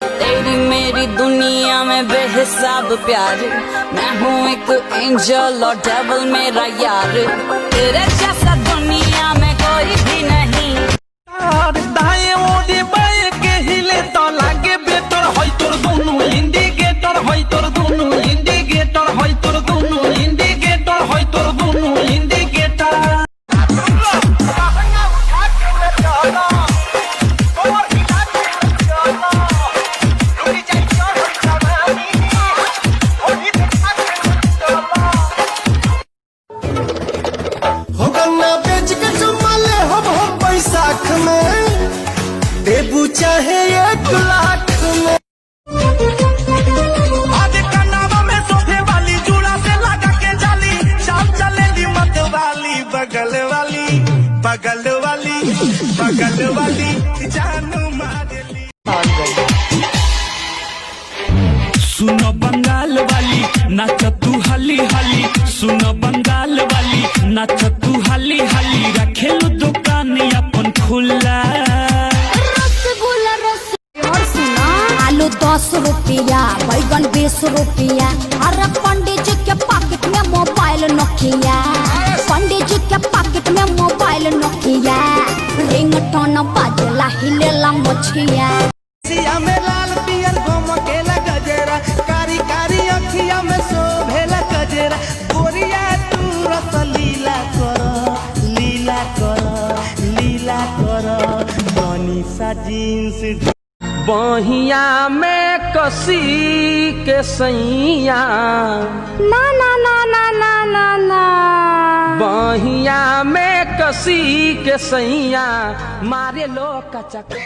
तेरी मेरी दुनिया में बेहिसाब प्यार, मैं हूँ एक एंजल और डेविल मेरा यार, तेरे जैसा दुनिया में कोई भी नहीं। दाएं ओरे बाएं के हिले तो लागे बेटर, होय तोर दोनों इंडिकेटर, होय तोर दोनों इंडिकेटर, होय तोर दोनों इंडिकेटर, होय तोर दोनों इंडिकेटर। हो गन्ना बेच के चुमाले हो बैसाख में, देबू चाहे 1 लाख में। आधे कनावा में सोफे वाली जूड़ा से लगा के जाली, शाम चलेगी मत वाली, बगल वाली बगल वाली बगल वाली जानू मारेली। सुनो बंगाल वाली नाच तू हली हली, सुनो बंगाल वाली नाच तू हली हली, रखेलू दुकान अपन खुला। रसगुल्ला रस और सुना, आलू 10 रुपया, बैगन 20 रुपया, अरे पंडित जी के पॉकेट में मोबाइल नोकिया, पंडित जी के पॉकेट में मोबाइल नोकिया, रिंगटोन बाजेला हिलेला मछिया। सिया में लाल पियर घमकेला गजरा, कारी कारी अखिया में शोभेला गजरा, गोरिया तू रस लीला कर लीला कर लीला कर, बनीसा जींस बहिया में कसी के सैया, ना ना ना ना ना ना ना, बहिया में कसी के सैया, मारे लो कचक।